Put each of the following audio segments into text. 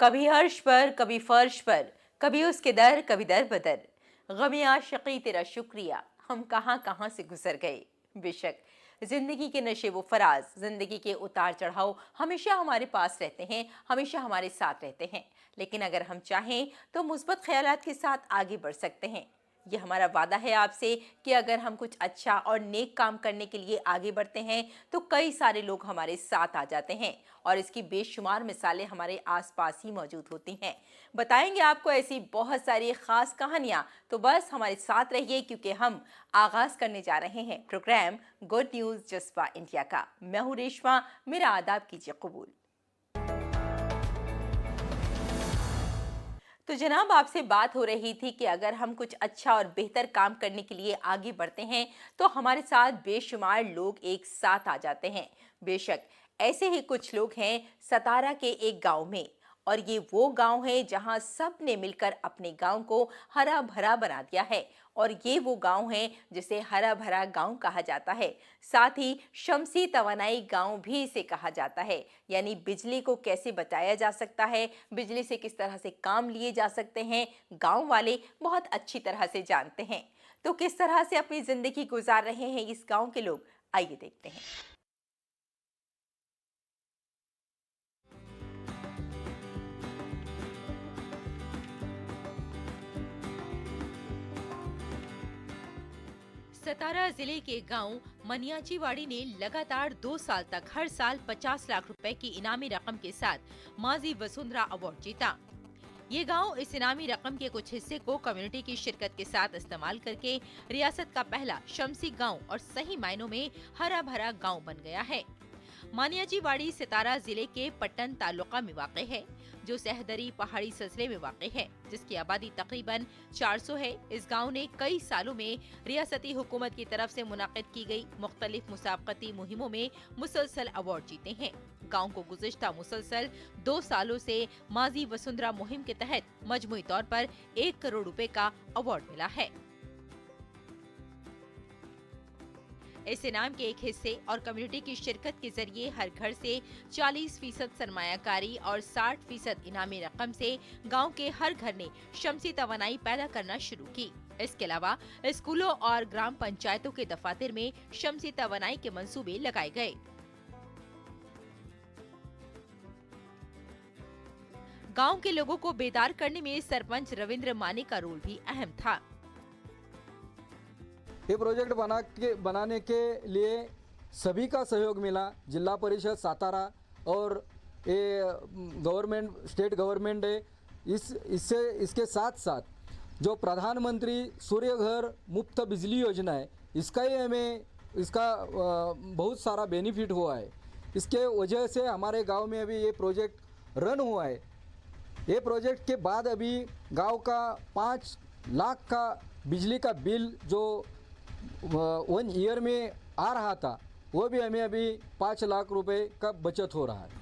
कभी अर्श पर, कभी फर्श पर, कभी उसके दर, कभी दर बदर। गम आशिकी तेरा शुक्रिया, हम कहाँ कहाँ से गुजर गए। बेशक जिंदगी के नशे व फराज, जिंदगी के उतार चढ़ाव हमेशा हमारे पास रहते हैं, हमेशा हमारे साथ रहते हैं। लेकिन अगर हम चाहें तो मुस्बत ख्यालात के साथ आगे बढ़ सकते हैं। ये हमारा वादा है आपसे कि अगर हम कुछ अच्छा और नेक काम करने के लिए आगे बढ़ते हैं तो कई सारे लोग हमारे साथ आ जाते हैं और इसकी बेशुमार मिसालें हमारे आसपास ही मौजूद होती हैं। बताएंगे आपको ऐसी बहुत सारी खास कहानियां, तो बस हमारे साथ रहिए क्योंकि हम आगाज करने जा रहे हैं प्रोग्राम गुड न्यूज जज्बा इंडिया का। मैं हूं रेशमा, मेरा आदाब कीजिए कबूल। तो जनाब, आपसे बात हो रही थी कि अगर हम कुछ अच्छा और बेहतर काम करने के लिए आगे बढ़ते हैं तो हमारे साथ बेशुमार लोग एक साथ आ जाते हैं। बेशक ऐसे ही कुछ लोग हैं सतारा के एक गांव में, और ये वो गांव है जहां सब ने मिलकर अपने गांव को हरा भरा बना दिया है। और ये वो गांव है जिसे हरा भरा गांव कहा जाता है। साथ ही शमसी तवानाई गांव भी इसे कहा जाता है। यानी बिजली को कैसे बचाया जा सकता है, बिजली से किस तरह से काम लिए जा सकते हैं, गांव वाले बहुत अच्छी तरह से जानते हैं। तो किस तरह से अपनी जिंदगी गुजार रहे हैं इस गांव के लोग, आइए देखते हैं। सतारा जिले के गांव मनियाचीवाड़ी ने लगातार 2 साल तक हर साल 50 लाख रुपए की इनामी रकम के साथ माजी वसुंधरा अवार्ड जीता। ये गांव इस इनामी रकम के कुछ हिस्से को कम्युनिटी की शिरकत के साथ इस्तेमाल करके रियासत का पहला शमसी गांव और सही मायनों में हरा भरा गांव बन गया है। मानियाचीवाड़ी सतारा जिले के पट्टन तालुका में वाक़ है, जो सहदरी पहाड़ी सिलसिले में वाक़ है, जिसकी आबादी तकरीबन 400 है। इस गांव ने कई सालों में रियासती हुकूमत की तरफ से मुनाकिद की गई मुख्तलिफ मुसाबकती मुहिमों में मुसलसल अवार्ड जीते हैं। गांव को गुज़िश्ता मुसलसल 2 सालों से माजी वसुंधरा मुहिम के तहत मजमूई तौर पर 1 करोड़ रुपए का अवार्ड मिला है। इस इनाम के एक हिस्से और कम्युनिटी की शिरकत के जरिए हर घर से 40% सरमायाकारी और 60% इनामी रकम से गांव के हर घर ने शमसी तवानाई पैदा करना शुरू की। इसके अलावा स्कूलों और ग्राम पंचायतों के दफातर में शमसी तवानाई के मंसूबे लगाए गए। गांव के लोगों को बेदार करने में सरपंच रविंद्र माने का रोल भी अहम था। ये प्रोजेक्ट बनाने के लिए सभी का सहयोग मिला। जिला परिषद सातारा और ये गवर्नमेंट, स्टेट गवर्नमेंट है। इसके साथ साथ जो प्रधानमंत्री सूर्य घर मुफ्त बिजली योजना है, इसका बहुत सारा बेनिफिट हुआ है। इसके वजह से हमारे गांव में अभी ये प्रोजेक्ट रन हुआ है। ये प्रोजेक्ट के बाद अभी गांव का 5 लाख का बिजली का बिल जो 1 ईयर में आ रहा था, वो भी हमें अभी 5 लाख रुपए का बचत हो रहा है।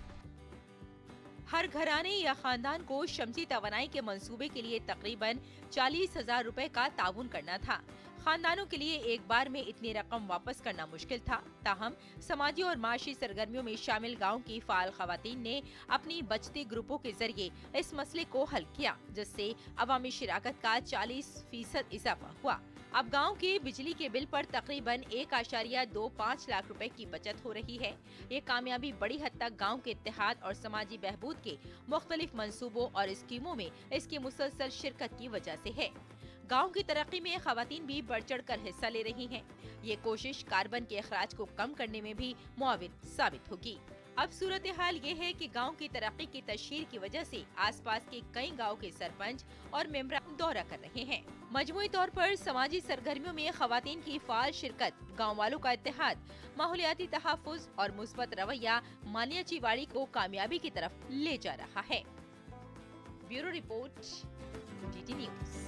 हर घराने या खानदान को शमसी तवानाई के मंसूबे के लिए तकरीबन 40,000 रुपए का ताउन करना था। खानदानों के लिए एक बार में इतनी रकम वापस करना मुश्किल था। ताहम समाजी और माशी सरगर्मियों में शामिल गांव की फाल खवातीन ने अपनी बचती ग्रुपों के जरिए इस मसले को हल किया, जिससे अवामी शिराकत का 40% इजाफा हुआ। अब गांव के बिजली के बिल पर तकरीबन 1.25 लाख रुपए की बचत हो रही है। ये कामयाबी बड़ी हद तक गांव के इत्तेहाद और समाजी बहबूद के मुख्तलिफ मंसूबों और स्कीमों में इसकी मुसलसल शिरकत की वजह से है। गांव की तरक्की में खवातीन भी बढ़ चढ़ कर हिस्सा ले रही हैं। ये कोशिश कार्बन के अखराज को कम करने में भी मुआविन साबित होगी। अब सूरत हाल ये है कि गांव की तरक्की की तशहीर की वजह से आसपास के कई गांव के सरपंच और मेंबर दौरा कर रहे हैं। मजमूई तौर पर समाजी सरगर्मियों में खवातीन की फाल शिरकत, गांव वालों का इत्तेहाद, माहौलियाती तहफ़्फ़ुज़ और मुस्बत रवैया मानियाचीवाड़ी को कामयाबी की तरफ ले जा रहा है। Bureau report, GT news.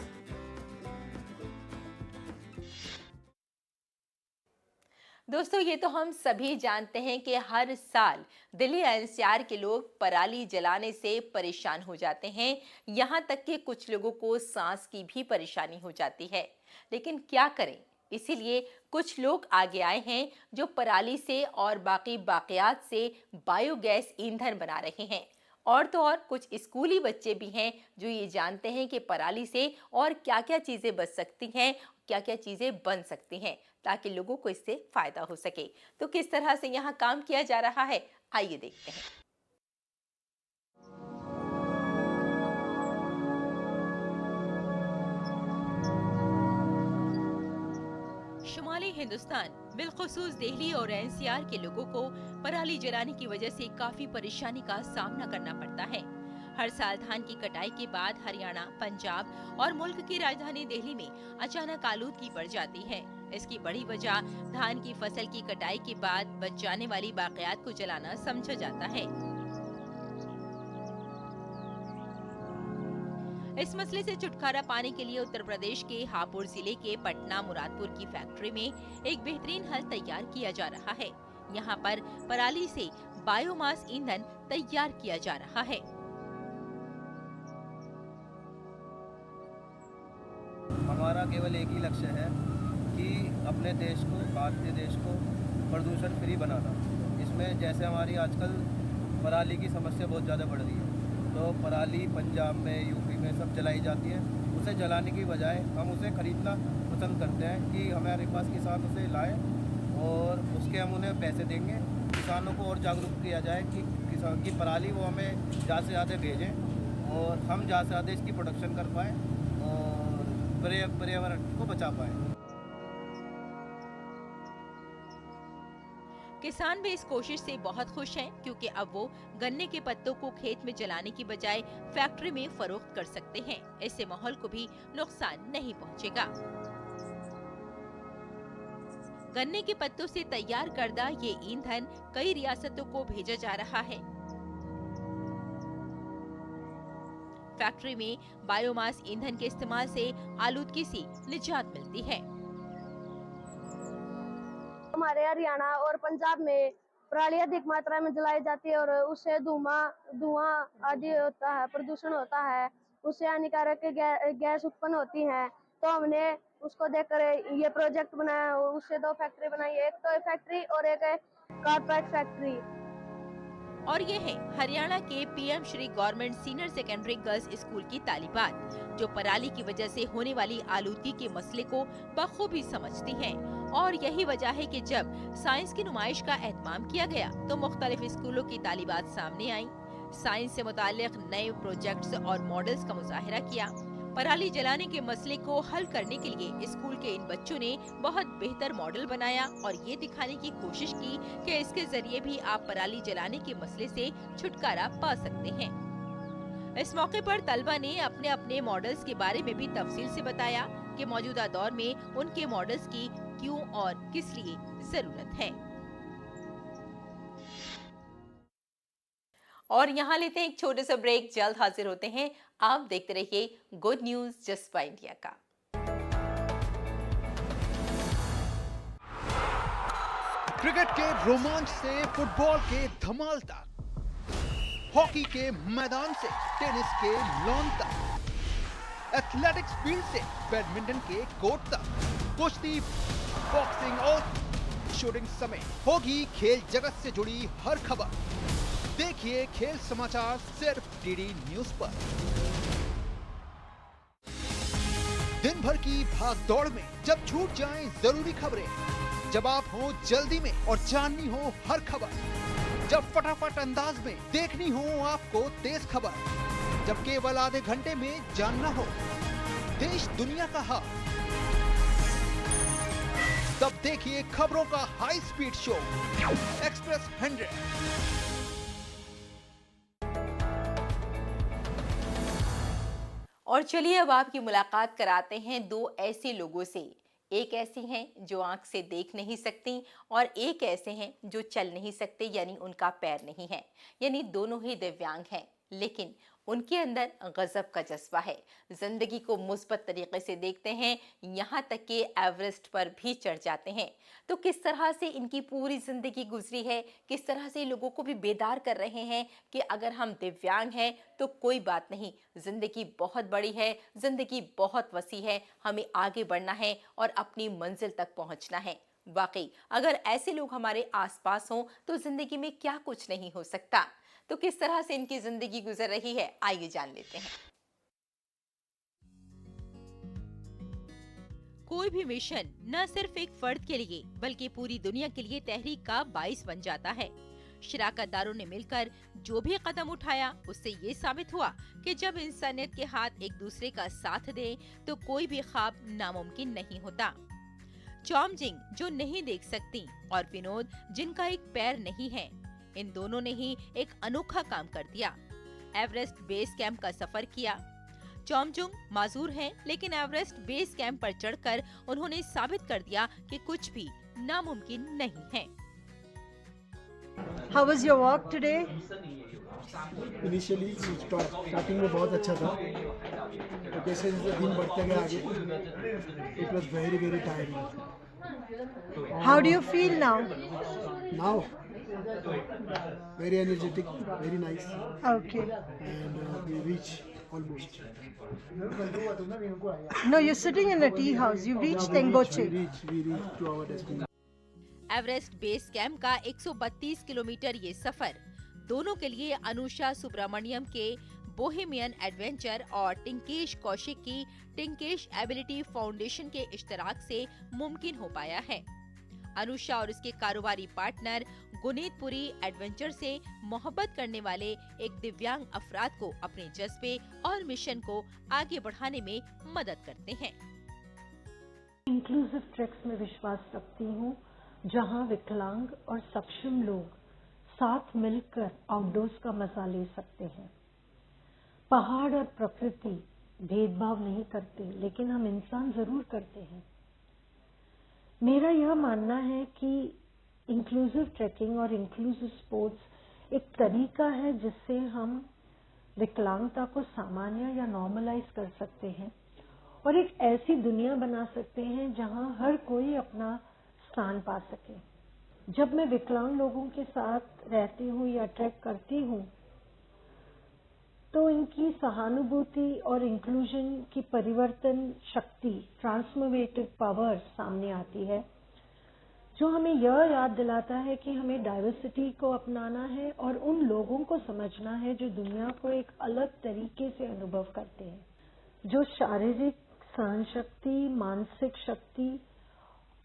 दोस्तों, ये तो हम सभी जानते हैं कि हर साल दिल्ली एनसीआर के लोग पराली जलाने से परेशान हो जाते हैं। यहाँ तक कि कुछ लोगों को सांस की भी परेशानी हो जाती है। लेकिन क्या करें, इसीलिए कुछ लोग आगे आए हैं जो पराली से और बाकी बाकियात से बायोगैस ईंधन बना रहे हैं। और तो और कुछ स्कूली बच्चे भी हैं जो ये जानते हैं कि पराली से और क्या-क्या चीजें बच सकती हैं, क्या-क्या चीजें बन सकती हैं, ताकि लोगों को इससे फायदा हो सके। तो किस तरह से यहाँ काम किया जा रहा है, आइए देखते हैं। शुमाली हिंदुस्तान, बिलखुसूस दिल्ली और एनसीआर के लोगों को पराली जलाने की वजह से काफी परेशानी का सामना करना पड़ता है। हर साल धान की कटाई के बाद हरियाणा, पंजाब और मुल्क की राजधानी दिल्ली में अचानक आलूदगी बढ़ जाती है। इसकी बड़ी वजह धान की फसल की कटाई के बाद बच जाने वाली बाकियात को जलाना समझा जाता है। इस मसले से छुटकारा पाने के लिए उत्तर प्रदेश के हापुड़ जिले के पटना मुरादपुर की फैक्ट्री में एक बेहतरीन हल तैयार किया जा रहा है। यहाँ पर पराली से बायोमास ईंधन तैयार किया जा रहा है। हमारा केवल एक ही लक्ष्य है कि अपने देश को, भारतीय देश को प्रदूषण फ्री बनाना। इसमें जैसे हमारी आजकल पराली की समस्या बहुत ज़्यादा बढ़ रही है, तो पराली पंजाब में, यूपी में सब जलाई जाती है। उसे जलाने की बजाय हम उसे खरीदना पसंद करते हैं कि हमारे पास किसान उसे लाए और उसके हम उन्हें पैसे देंगे। किसानों को और जागरूक किया जाए कि किसान की पराली वो हमें ज़्यादा से ज़्यादा भेजें और हम ज़्यादा से ज़्यादा इसकी प्रोडक्शन कर पाएँ और पर्यावरण को बचा पाएँ। किसान भी इस कोशिश से बहुत खुश हैं, क्योंकि अब वो गन्ने के पत्तों को खेत में जलाने की बजाय फैक्ट्री में फरोख्त कर सकते हैं। इससे माहौल को भी नुकसान नहीं पहुंचेगा। गन्ने के पत्तों से तैयार करदा ये ईंधन कई रियासतों को भेजा जा रहा है। फैक्ट्री में बायोमास ईंधन के इस्तेमाल से आलूदगी से निजात मिलती है। हमारे हरियाणा और पंजाब में पराली अधिक मात्रा में जलाई जाती है और उससे धुआं आदि होता है, प्रदूषण होता है, उससे हानिकारक गैस उत्पन्न होती है। तो हमने उसको देखकर ये प्रोजेक्ट बनाया, उससे 2 फैक्ट्री बनाई, एक टॉय फैक्ट्री और एक कारपेट फैक्ट्री। और ये है हरियाणा के PM Shri government senior secondary girls school की तालिबात, जो पराली की वजह से होने वाली आलूदगी के मसले को बखूबी समझती हैं। और यही वजह है कि जब साइंस की नुमाइश का एहतमाम किया गया तो मुख्तलिफ स्कूलों की तालिबात सामने आई। साइंस से मुताल्लिक नए प्रोजेक्ट्स और मॉडल्स का मुजाहिरा किया। पराली जलाने के मसले को हल करने के लिए स्कूल के इन बच्चों ने बहुत बेहतर मॉडल बनाया और ये दिखाने की कोशिश की कि इसके जरिए भी आप पराली जलाने के मसले से छुटकारा पा सकते हैं। इस मौके पर तलबा ने अपने अपने मॉडल्स के बारे में भी तफसील से बताया कि मौजूदा दौर में उनके मॉडल्स की क्यों और किस लिए जरूरत है। और यहाँ लेते हैं एक छोटे सा ब्रेक, जल्द हाजिर होते हैं। आप देखते रहिए good news just by India का। क्रिकेट के रोमांच से फुटबॉल के धमाल तक, हॉकी के मैदान से टेनिस के लॉन तक, एथलेटिक्स फील्ड से बैडमिंटन के कोर्ट तक, कुश्ती, बॉक्सिंग और शूटिंग समेत होगी खेल जगत से जुड़ी हर खबर। देखिए खेल समाचार सिर्फ डीडी न्यूज पर। दिन भर की भाग दौड़ में जब छूट जाएं जरूरी खबरें, जब आप हो जल्दी में और जाननी हो हर खबर, जब फटाफट अंदाज में देखनी हो आपको तेज खबर, जब केवल आधे घंटे में जानना हो देश दुनिया का हाल, तब देखिए खबरों का हाई स्पीड शो एक्सप्रेस 100। और चलिए अब आपकी मुलाकात कराते हैं 2 ऐसे लोगों से। एक ऐसी हैं जो आंख से देख नहीं सकती और एक ऐसे हैं जो चल नहीं सकते, यानी उनका पैर नहीं है, यानी दोनों ही दिव्यांग हैं, लेकिन उनके अंदर गजब का जज्बा है। जिंदगी को मुस्बत तरीके से देखते हैं, यहाँ तक कि एवरेस्ट पर भी चढ़ जाते हैं। तो किस तरह से इनकी पूरी जिंदगी गुजरी है, किस तरह से लोगों को भी बेदार कर रहे हैं कि अगर हम दिव्यांग हैं तो कोई बात नहीं, जिंदगी बहुत बड़ी है, जिंदगी बहुत वसी है, हमें आगे बढ़ना है और अपनी मंजिल तक पहुंचना है। वाकई अगर ऐसे लोग हमारे आसपास हों तो जिंदगी में क्या कुछ नहीं हो सकता। तो किस तरह से इनकी जिंदगी गुजर रही है, आइए जान लेते हैं। कोई भी मिशन न सिर्फ एक फर्द के लिए बल्कि पूरी दुनिया के लिए तहरीक का बाइस बन जाता है। शराकतदारों ने मिलकर जो भी कदम उठाया उससे ये साबित हुआ कि जब इंसानियत के हाथ एक दूसरे का साथ दे तो कोई भी ख्वाब नामुमकिन नहीं होता। चौमजिंग जो नहीं देख सकती और विनोद जिनका एक पैर नहीं है, इन दोनों ने ही एक अनोखा काम कर दिया। एवरेस्ट बेस कैंप का सफर किया। चौमजुंग माजूर हैं, लेकिन एवरेस्ट बेस कैंप पर चढ़कर उन्होंने साबित कर दिया कि कुछ भी नामुमकिन नहीं है। How was your walk today? Initially starting में बहुत अच्छा था, तो जैसे जैसे दिन बढ़ते गए आगे it was very very tiring. How do you feel now? Now very energetic, very nice, Okay. And we reach almost. No, you're sitting in a tea house. You reached Tengoche. We reach to our destination. Everest base camp का 132 kilometre ये सफर दोनों के लिए अनुषा सुब्रमण्यम के Bohemian adventure और टिंकेश कौशिक की टिंकेश ability foundation के इश्तराक से मुमकिन हो पाया है। अनुषा और उसके कारोबारी पार्टनर गुनीत पुरी एडवेंचर से मोहब्बत करने वाले एक दिव्यांग अफराद को अपने जज्बे और मिशन को आगे बढ़ाने में मदद करते हैं। इंक्लूसिव ट्रैक्स में विश्वास रखती हूँ, जहाँ विकलांग और सक्षम लोग साथ मिलकर आउटडोर्स का मजा ले सकते हैं। पहाड़ और प्रकृति भेदभाव नहीं करते, लेकिन हम इंसान जरूर करते हैं। मेरा यह मानना है कि इंक्लूसिव ट्रैकिंग और इंक्लूसिव स्पोर्ट्स एक तरीका है जिससे हम विकलांगता को सामान्य या नॉर्मलाइज कर सकते हैं और एक ऐसी दुनिया बना सकते हैं जहां हर कोई अपना स्थान पा सके। जब मैं विकलांग लोगों के साथ रहती हूँ या ट्रैक करती हूँ तो इनकी सहानुभूति और इंक्लूजन की परिवर्तन शक्ति, ट्रांसफॉर्मेटिव पावर सामने आती है, जो हमें यह याद दिलाता है कि हमें डाइवर्सिटी को अपनाना है और उन लोगों को समझना है जो दुनिया को एक अलग तरीके से अनुभव करते हैं, जो शारीरिक सहन शक्ति, मानसिक शक्ति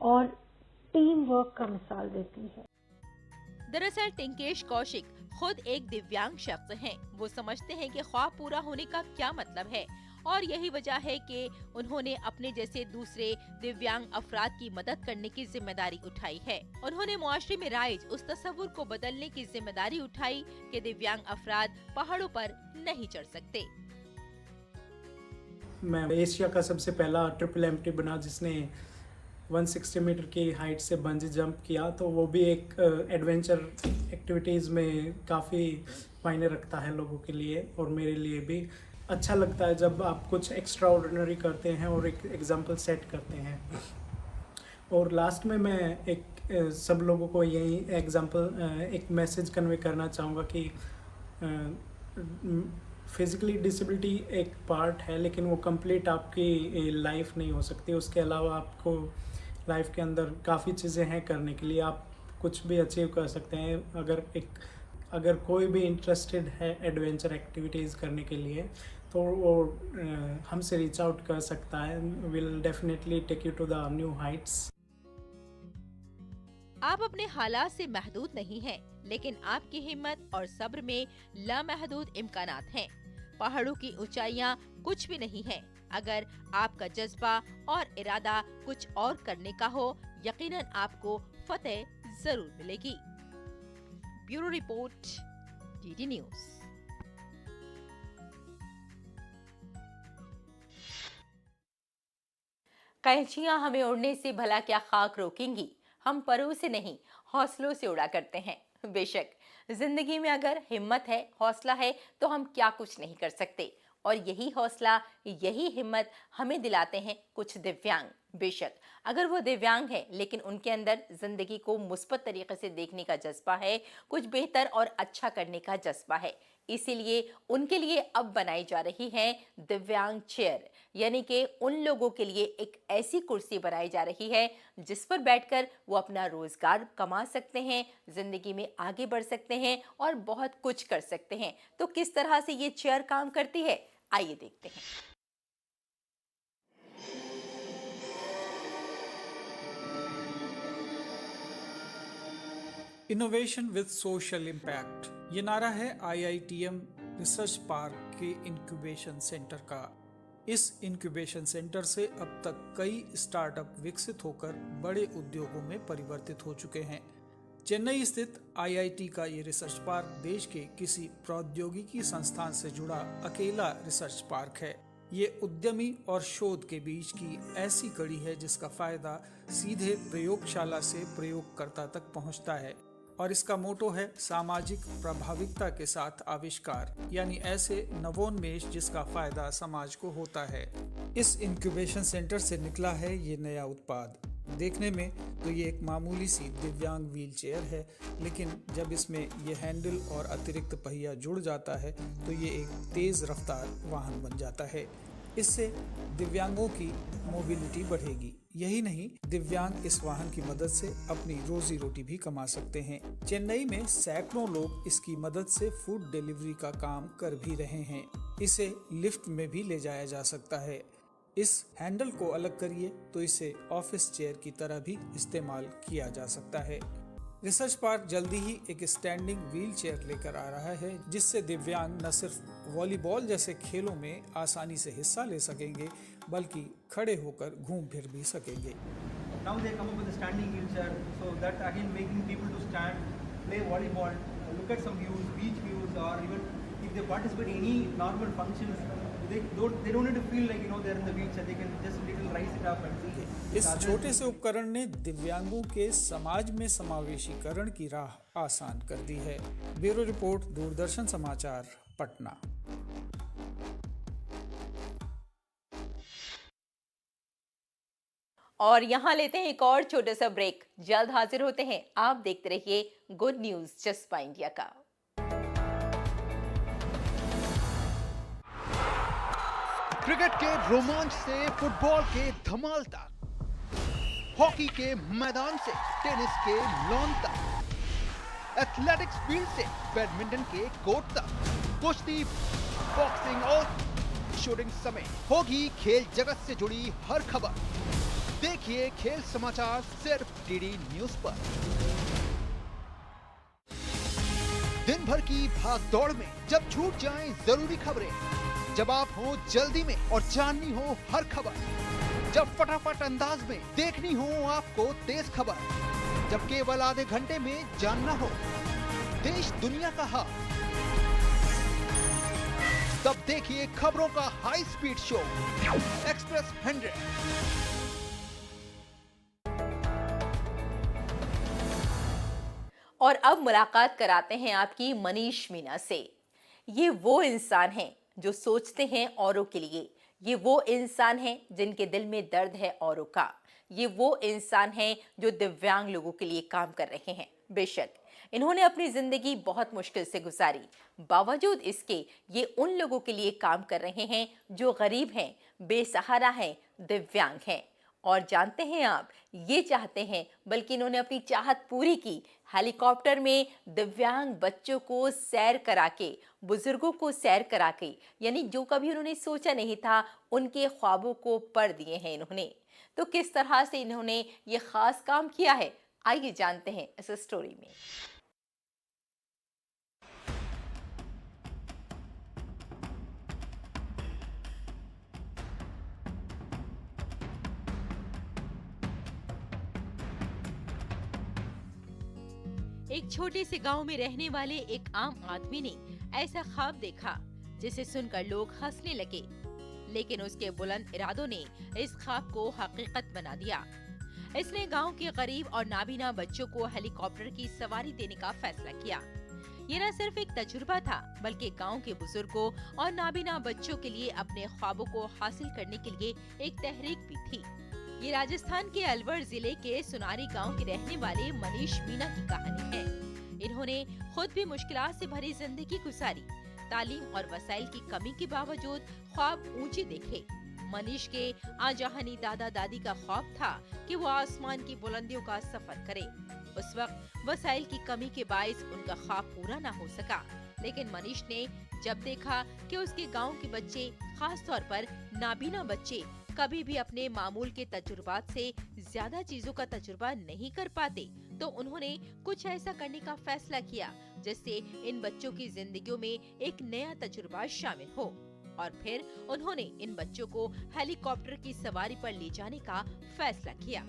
और टीम वर्क का मिसाल देती है। दरअसल टिंकेश कौशिक खुद एक दिव्यांग शख्स हैं। वो समझते हैं कि ख्वाब पूरा होने का क्या मतलब है और यही वजह है कि उन्होंने अपने जैसे दूसरे दिव्यांग अफराद की मदद करने की जिम्मेदारी उठाई है। उन्होंने मुआशरे में राइज उस तस्वुर को बदलने की जिम्मेदारी उठाई कि दिव्यांग अफराद पहाड़ों पर नहीं चढ़ सकते। मैं एशिया का सबसे पहला ट्रिपल एम्प्टी बना जिसने 160 मीटर की हाइट से बंजी जंप किया, तो वो भी एक एडवेंचर एक्टिविटीज़ में काफ़ी मायने रखता है लोगों के लिए और मेरे लिए भी। अच्छा लगता है जब आप कुछ एक्स्ट्रा ऑर्डिनरी करते हैं और एक एग्जांपल सेट करते हैं। और लास्ट में मैं एक सब लोगों को यही एग्जांपल एक मैसेज कन्वे करना चाहूँगा कि फिज़िकली डिसेबिलिटी एक पार्ट है, लेकिन वो कंप्लीट आपकी लाइफ नहीं हो सकती। उसके अलावा आपको लाइफ के अंदर काफ़ी चीज़ें हैं करने के लिए, आप कुछ भी अचीव कर सकते हैं। अगर कोई भी इंटरेस्टेड है एडवेंचर एक्टिविटीज़ करने के लिए तो वो हमसे रीच आउट कर सकता है। Will definitely take you to the new heights. आप अपने हालात से महदूद नहीं हैं, लेकिन आपकी हिम्मत और सब्र में लामहदूद इम्कानात हैं। पहाड़ों की ऊंचाइयां कुछ भी नहीं है। अगर आपका जज्बा और इरादा कुछ और करने का हो, यकीनन आपको फतेह जरूर मिलेगी। Bureau report, DD news. कैंचियां हमें उड़ने से भला क्या खाक रोकेंगी, हम परों से नहीं हौसलों से उड़ा करते हैं। बेशक जिंदगी में अगर हिम्मत है, हौसला है तो हम क्या कुछ नहीं कर सकते। और यही हौसला, यही हिम्मत हमें दिलाते हैं कुछ दिव्यांग, बेशक अगर वो दिव्यांग है लेकिन उनके अंदर जिंदगी को मुस्बत तरीके से देखने का जज्बा है, कुछ बेहतर और अच्छा करने का जज्बा है, इसीलिए उनके लिए अब बनाई जा रही है दिव्यांग चेयर, यानी कि उन लोगों के लिए एक ऐसी कुर्सी बनाई जा रही है जिस पर बैठकर वो अपना रोजगार कमा सकते हैं, जिंदगी में आगे बढ़ सकते हैं और बहुत कुछ कर सकते हैं। तो किस तरह से ये चेयर काम करती है, आइए देखते हैं। इनोवेशन विद सोशल इम्पैक्ट, ये नारा है IITM रिसर्च पार्क के इंक्यूबेशन सेंटर का। इस इंक्यूबेशन सेंटर से अब तक कई स्टार्टअप विकसित होकर बड़े उद्योगों में परिवर्तित हो चुके हैं। चेन्नई स्थित IIT का ये रिसर्च पार्क देश के किसी प्रौद्योगिकी संस्थान से जुड़ा अकेला रिसर्च पार्क है। ये उद्यमी और शोध के बीच की ऐसी कड़ी है जिसका फायदा सीधे प्रयोगशाला से प्रयोगकर्ता तक पहुंचता है, और इसका मोटो है सामाजिक प्रभाविकता के साथ आविष्कार, यानी ऐसे नवोन्मेष जिसका फायदा समाज को होता है। इस इंक्यूबेशन सेंटर से निकला है ये नया उत्पाद। देखने में तो ये एक मामूली सी दिव्यांग व्हील चेयर है, लेकिन जब इसमें ये हैंडल और अतिरिक्त पहिया जुड़ जाता है तो ये एक तेज रफ्तार वाहन बन जाता है। इससे दिव्यांगों की मोबिलिटी बढ़ेगी। यही नहीं, दिव्यांग इस वाहन की मदद से अपनी रोजी रोटी भी कमा सकते हैं। चेन्नई में सैकड़ों लोग इसकी मदद से फूड डिलीवरी का काम कर भी रहे हैं। इसे लिफ्ट में भी ले जाया जा सकता है। इस हैंडल को अलग करिए तो इसे ऑफिस चेयर की तरह भी इस्तेमाल किया जा सकता है। रिसर्च पार्क जल्दी ही एक स्टैंडिंग व्हील चेयर लेकर आ रहा है, जिससे दिव्यांग न सिर्फ वॉलीबॉल जैसे खेलों में आसानी से हिस्सा ले सकेंगे, बल्कि खड़े होकर घूम फिर भी सकेंगे। Now they come up with a standing wheelchair, so that again making people to stand, play volleyball, look at some views, beach views, or even if they participate in any normal functions, they don't need to feel like they're in the wheelchair. They can just little raise it up and see. इस छोटे से उपकरण ने दिव्यांगों के समाज में समावेशीकरण की राह आसान कर दी है। ब्यूरो रिपोर्ट, दूरदर्शन समाचार, पटना। और यहाँ लेते हैं एक और छोटा सा ब्रेक, जल्द हाजिर होते हैं। आप देखते रहिए गुड न्यूज जस्पा इंडिया का। क्रिकेट के रोमांच से फुटबॉल के धमाल तक, हॉकी के मैदान से टेनिस के लॉन तक, एथलेटिक्स फील्ड से बैडमिंटन के कोर्ट तक, कुश्ती, बॉक्सिंग और शूटिंग समेत होगी खेल जगत से जुड़ी हर खबर। देखिए खेल समाचार सिर्फ डीडी न्यूज पर। दिन भर की भाग दौड़ में जब छूट जाएं जरूरी खबरें, जब आप हो जल्दी में और जाननी हो हर खबर, जब फटाफट अंदाज में देखनी हो आपको तेज खबर, जब केवल आधे घंटे में जानना हो देश दुनिया का हाल, तब देखिए खबरों का हाई स्पीड शो एक्सप्रेस 100। और अब मुलाकात कराते हैं आपकी मनीष मीना से। ये वो इंसान हैं जो सोचते हैं औरों के लिए, ये वो इंसान हैं जिनके दिल में दर्द है औरों का, ये वो इंसान हैं जो दिव्यांग लोगों के लिए काम कर रहे हैं। बेशक इन्होंने अपनी जिंदगी बहुत मुश्किल से गुजारी, बावजूद इसके ये उन लोगों के लिए काम कर रहे हैं जो गरीब हैं, बेसहारा हैं, दिव्यांग हैं। और जानते हैं आप, ये चाहते हैं, बल्कि इन्होंने अपनी चाहत पूरी की। हेलीकॉप्टर में दिव्यांग बच्चों को सैर करा के, बुजुर्गों को सैर करा के, यानी जो कभी उन्होंने सोचा नहीं था, उनके ख्वाबों को पढ़ दिए हैं इन्होंने। तो किस तरह से इन्होंने ये खास काम किया है, आइए जानते हैं इस स्टोरी में। एक छोटे से गांव में रहने वाले एक आम आदमी ने ऐसा ख्वाब देखा जिसे सुनकर लोग हंसने लगे, लेकिन उसके बुलंद इरादों ने इस ख्वाब को हकीकत बना दिया। इसने गांव के गरीब और नाबीना बच्चों को हेलीकॉप्टर की सवारी देने का फैसला किया। ये न सिर्फ एक तजुर्बा था, बल्कि गांव के बुजुर्गों और नाबीना बच्चों के लिए अपने ख्वाबों को हासिल करने के लिए एक तहरीक भी थी। ये राजस्थान के अलवर जिले के सुनारी गांव के रहने वाले मनीष मीणा की कहानी है। इन्होंने खुद भी मुश्किलात से भरी जिंदगी गुजारी। तालीम और वसाइल की कमी के बावजूद ख्वाब ऊंचे देखे। मनीष के आजाहनी दादा दादी का ख्वाब था कि वो आसमान की बुलंदियों का सफर करे। उस वक्त वसाइल की कमी के बायस उनका ख्वाब पूरा ना हो सका, लेकिन मनीष ने जब देखा कि उसके गांव के बच्चे, खास तौर पर नाबीना बच्चे, कभी भी अपने मामूल के तजुर्बात से ज्यादा चीजों का तजुर्बा नहीं कर पाते, तो उन्होंने कुछ ऐसा करने का फैसला किया जिससे इन बच्चों की जिंदगियों में एक नया तजुर्बा शामिल हो। और फिर उन्होंने इन बच्चों को हेलीकॉप्टर की सवारी पर ले जाने का फैसला किया।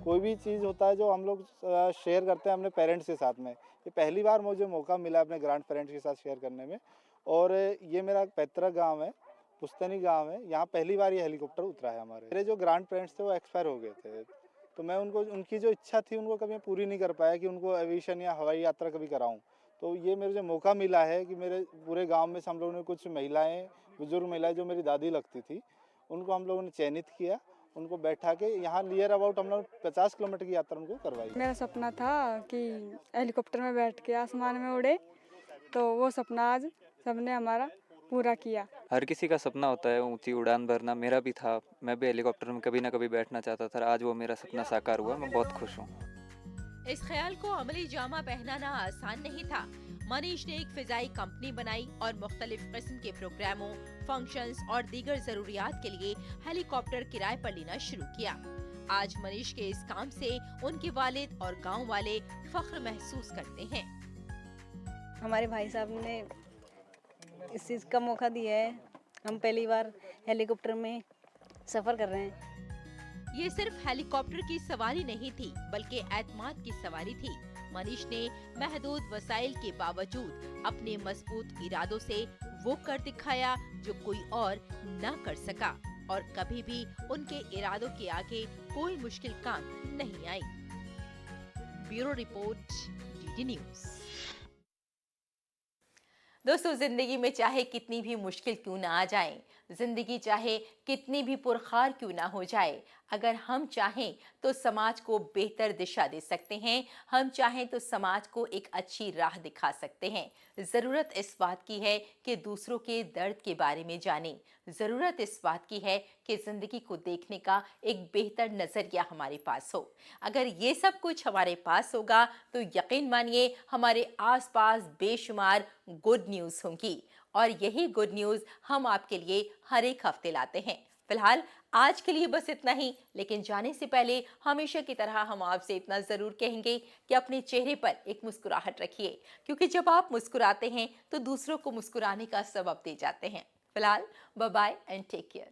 कोई भी चीज़ होता है जो हम लोग शेयर करते हैं अपने पेरेंट्स के साथ में, ये पहली बार मुझे मौका मिला अपने ग्रैंड पेरेंट्स के साथ शेयर करने में। और ये मेरा पैतृक गांव है, पुस्तनी गांव है, यहाँ पहली बार ये हेलीकॉप्टर उतरा है हमारे। मेरे जो ग्रैंड पेरेंट्स थे वो एक्सपायर हो गए थे, तो मैं उनको, उनकी जो इच्छा थी उनको कभी पूरी नहीं कर पाया कि उनको एविएशन या हवाई यात्रा कभी कराऊं। तो ये मेरे जो मौका मिला है कि मेरे पूरे गांव में से हम लोगों ने कुछ महिलाएं, बुजुर्ग महिलाएं जो मेरी दादी लगती थी, उनको हम लोगों ने चयनित किया, उनको बैठा के यहाँ नियर अबाउट हम लोग 50 किलोमीटर की यात्रा उनको करवाई। मेरा सपना था कि हेलीकॉप्टर में बैठ के आसमान में उड़े, तो वो सपना आज सबने हमारा पूरा किया। हर किसी का सपना होता है ऊंची उड़ान भरना, मेरा भी था। मैं भी हेलीकॉप्टर में कभी ना कभी बैठना चाहता था। आज वो मेरा सपना साकार हुआ, मैं बहुत खुश हूँ। इस ख्याल को अमली जामा पहनाना आसान नहीं था। मनीष ने एक फिजाई कंपनी बनाई और मुख्तलिफ किस्म के प्रोग्रामों, फंक्शंस और दीगर जरूरियात के लिए हेलीकॉप्टर किराए पर लेना शुरू किया। आज मनीष के इस काम से उनके वालिद और गांव वाले फख्र महसूस करते हैं। हमारे भाई साहब ने इस चीज़ का मौका दिया है। हम पहली बार हेलीकॉप्टर में सफर कर रहे हैं। ये सिर्फ हेलीकॉप्टर की सवारी नहीं थी, बल्कि एतमाद की सवारी थी। मनीष ने महदूद वसाइल के बावजूद अपने मजबूत इरादों से वो कर दिखाया जो कोई और न कर सका, और कभी भी उनके इरादों के आगे कोई मुश्किल काम नहीं आई। Bureau report, DD news. दोस्तों, जिंदगी में चाहे कितनी भी मुश्किल क्यों ना आ जाए, जिंदगी चाहे कितनी भी पुरखार क्यों ना हो जाए, अगर हम चाहें तो समाज को बेहतर दिशा दे सकते हैं। हम चाहें तो समाज को एक अच्छी राह दिखा सकते हैं। ज़रूरत इस बात की है कि दूसरों के दर्द के बारे में जानें। ज़रूरत इस बात की है कि ज़िंदगी को देखने का एक बेहतर नज़रिया हमारे पास हो। अगर ये सब कुछ हमारे पास होगा तो यकीन मानिए हमारे आसपास बेशुमार गुड न्यूज़ होंगी, और यही गुड न्यूज़ हम आपके लिए हर एक हफ्ते लाते हैं। फिलहाल आज के लिए बस इतना ही, लेकिन जाने से पहले हमेशा की तरह हम आपसे इतना ज़रूर कहेंगे कि अपने चेहरे पर एक मुस्कुराहट रखिए, क्योंकि जब आप मुस्कुराते हैं तो दूसरों को मुस्कुराने का सबब दे जाते हैं। फिलहाल bye bye and take care.